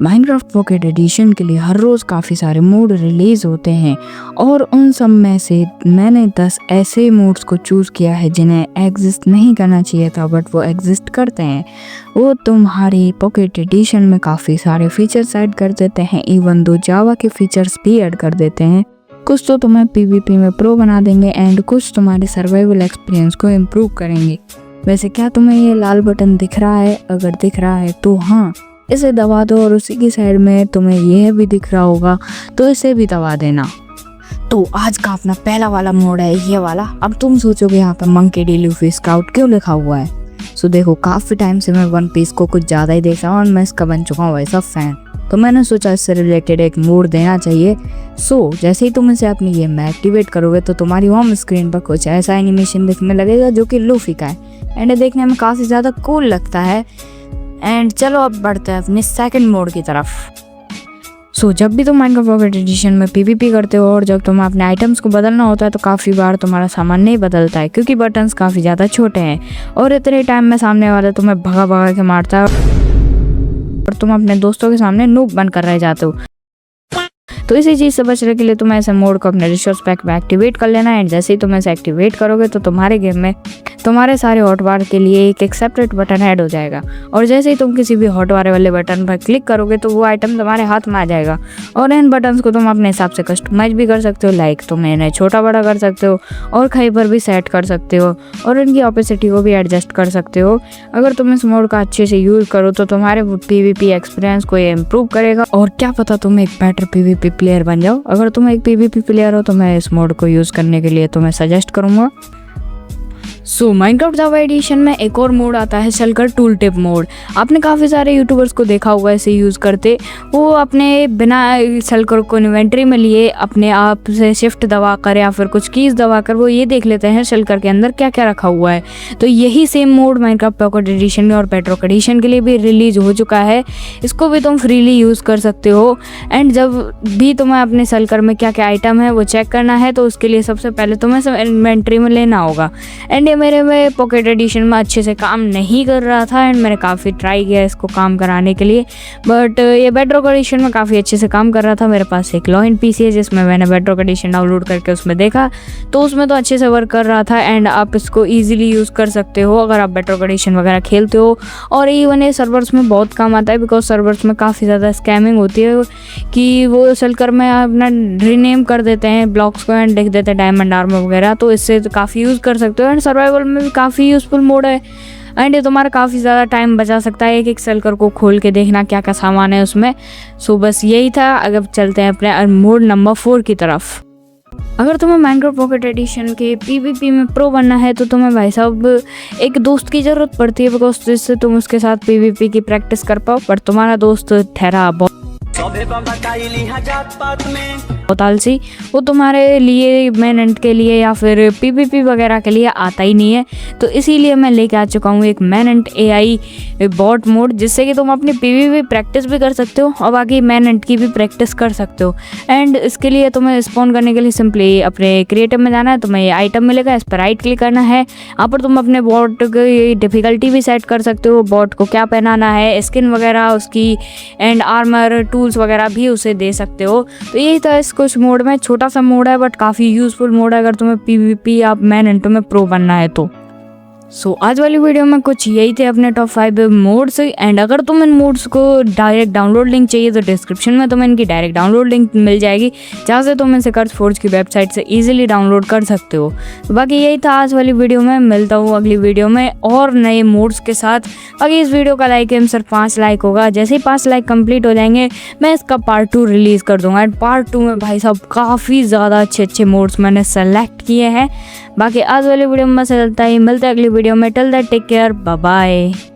Minecraft pocket edition के लिए हर रोज़ काफ़ी सारे मोड रिलीज़ होते हैं और उन सब में से मैंने 10 ऐसे मोड्स को चूज़ किया है जिन्हें एग्जिस्ट नहीं करना चाहिए था बट वो एग्जिस्ट करते हैं। वो तुम्हारी पॉकेट एडिशन में काफ़ी सारे फीचर्स ऐड कर देते हैं, इवन दो जावा के फीचर्स भी ऐड कर देते हैं। कुछ तो तुम्हें पीवीपी में प्रो बना देंगे एंड कुछ तुम्हारे सर्वाइवल एक्सपीरियंस को इम्प्रूव करेंगे। वैसे क्या तुम्हें ये लाल बटन दिख रहा है? अगर दिख रहा है तो हाँ, इसे दबा दो और उसी की साइड में तुम्हें यह भी दिख रहा होगा तो इसे भी दबा देना। तो आज का अपना पहला वाला मोड है ये वाला। अब तुम सोचोगे यहाँ पर मंकी डी लूफी स्काउट क्यों लिखा हुआ है? सो देखो, काफ़ी टाइम से मैं वन पीस को कुछ ज़्यादा ही देख रहा हूँ और मैं इसका बन चुका हूँ ऐसा फैन, तो मैंने सोचा इससे रिलेटेड एक मोड देना चाहिए। जैसे ही तुम इसे अपनी गेम में एक्टिवेट करोगे तो तुम्हारी होम स्क्रीन पर कुछ ऐसा एनिमेशन दिखने लगेगा जो कि लूफी का है एंड देखने में काफ़ी ज़्यादा कूल लगता है। एंड चलो अब बढ़ते हैं अपने सेकंड मोड की तरफ। जब भी तुम माइनक्राफ्ट पॉकेट एडिशन में पीवीपी करते हो और जब तुम्हें अपने आइटम्स को बदलना होता है तो काफ़ी बार तुम्हारा सामान नहीं बदलता है क्योंकि बटन्स काफ़ी ज़्यादा छोटे हैं और इतने टाइम में सामने वाला तुम्हें भगा भगा के मारता है और तुम अपने दोस्तों के सामने नूब बनकर रह जाते हो। तो इसी चीज़ से बचने के लिए तुम्हें ऐसे मोड को अपने रिसोर्स पैक में एक्टिवेट कर लेना है। एंड जैसे ही तुम ऐसे एक्टिवेट करोगे तो तुम्हारे गेम में तुम्हारे सारे हॉटवार के लिए एक सेपरेट बटन ऐड हो जाएगा और जैसे ही तुम किसी भी हॉटवार वाले बटन पर क्लिक करोगे तो वो आइटम तुम्हारे हाथ में आ जाएगा। और इन बटन्स को तुम अपने हिसाब से कस्टमाइज भी कर सकते हो, लाइक तुम इन्हें छोटा बड़ा कर सकते हो और कहीं पर भी सेट कर सकते हो और इनकी ऑपेसिटी को भी एडजस्ट कर सकते हो। अगर तुम इस मोड का अच्छे से यूज़ करो तो तुम्हारे पीवीपी एक्सपीरियंस को ये इम्प्रूव करेगा और क्या पता तुम एक बेटर पीवीपी प्लेयर बन जाओ। अगर तुम एक पीवीपी प्लेयर हो तो मैं इस मोड को यूज़ करने के लिए तुम्हें सजेस्ट करूँगा। माइनक्राफ्ट जावा एडिशन में एक और मोड आता है शल्कर टूल टिप मोड। आपने काफ़ी सारे यूट्यूबर्स को देखा होगा इसे यूज़ करते। वो अपने बिना शल्कर को इन्वेंट्री में लिए अपने आप से शिफ्ट दबा कर या फिर कुछ कीज़ दबा कर वो ये देख लेते हैं शल्कर के अंदर क्या क्या रखा हुआ है। तो यही same mode Minecraft pocket edition और पेट्रोक एडिशन के लिए भी रिलीज़ हो चुका है। इसको भी तुम फ्रीली यूज़ कर सकते हो। एंड जब भी तुम्हें अपने शल्कर में क्या क्या आइटम है वो चेक करना है तो उसके लिए सबसे पहले तुम्हें सब इन्वेंट्री में लेना होगा। एंड मेरे में पॉकेट एडिशन में अच्छे से काम नहीं कर रहा था एंड मैंने काफ़ी ट्राई किया इसको काम कराने के लिए, बट ये बेडरॉक एडिशन में काफ़ी अच्छे से काम कर रहा था। मेरे पास एक लॉइन पीसी है जिसमें मैंने बेडरॉक एडिशन डाउनलोड करके उसमें देखा तो उसमें तो अच्छे से वर्क कर रहा था। एंड आप इसको ईजिली यूज़ कर सकते हो अगर आप बेडरॉक एडिशन वगैरह खेलते हो। और इवन ये सर्वर्स में बहुत काम आता है बिकॉज सर्वर्स में काफ़ी ज़्यादा स्कैमिंग होती है कि वो शल्कर में अपना रीनेम कर देते हैं ब्लॉक्स को एंड लिख देते हैं डायमंड आर्मर वगैरह, तो इससे तो काफ़ी यूज़ कर सकते हो। एंड सर्वाइवल में भी काफ़ी यूज़फुल मोड है एंड ये तुम्हारा काफ़ी ज़्यादा टाइम बचा सकता है एक शल्कर को खोल के देखना क्या क्या सामान है उसमें। बस यही था। अगर चलते हैं अपने मोड नंबर 4 की तरफ। अगर तुम्हें माइनक्राफ्ट पॉकेट एडिशन के पीवीपी में प्रो बनना है तो तुम्हें भाई साहब एक दोस्त की ज़रूरत पड़ती है बिकॉज जिससे तुम उसके साथ पीवीपी की प्रैक्टिस कर पाओ। पर तुम्हारा दोस्त ठहरा बहुत आलसी, वो तुम्हारे लिए मैनेंट के लिए या फिर पीवीपी वगैरह के लिए आता ही नहीं है। तो इसीलिए मैं लेके आ चुका हूँ एक मैनेंट एआई बॉट मोड जिससे कि तुम अपनी पीवीपी प्रैक्टिस भी कर सकते हो और बाकी मैनेंट की भी प्रैक्टिस कर सकते हो। एंड इसके लिए तुम्हें स्पॉन करने के लिए सिंपली अपने क्रिएटिव में जाना है, तुम्हें ये आइटम मिलेगा, इस पर राइट क्लिक करना है। यहाँ पर तुम अपने बॉट की डिफ़िकल्टी भी सेट कर सकते हो, बॉट को क्या पहनाना है, स्किन वगैरह उसकी एंड आर्मर टूल्स वगैरह भी उसे दे सकते हो। तो यही था इस कुछ मोड में, छोटा सा मोड है बट काफ़ी यूज़फुल मोड है अगर तुम्हें पीवीपी या मैनेंट में प्रो बनना है तो। आज वाली वीडियो में कुछ यही थे अपने टॉप 5 मोड्स। एंड अगर तुम इन मोड्स को डायरेक्ट डाउनलोड लिंक चाहिए तो डिस्क्रिप्शन में तुम्हें इनकी डायरेक्ट डाउनलोड लिंक मिल जाएगी जहाँ से तुम इसे कर्स फोर्ज की वेबसाइट से इजीली डाउनलोड कर सकते हो। बाकी यही था आज वाली वीडियो में। मिलता हूँ अगली वीडियो में और नए मोड्स के साथ। बाकी इस वीडियो का लाइक एम सिर्फ 5 लाइक होगा। जैसे ही 5 लाइक कंप्लीट हो जाएंगे मैं इसका पार्ट 2 रिलीज़ कर दूंगा। एंड पार्ट 2 में भाई साहब काफ़ी ज़्यादा अच्छे मोड्स मैंने सेलेक्ट किए हैं। बाकी आज वाली वीडियो में बस चलता ही, मिलते हैं अगली वीडियो में। Till that take care, bye bye.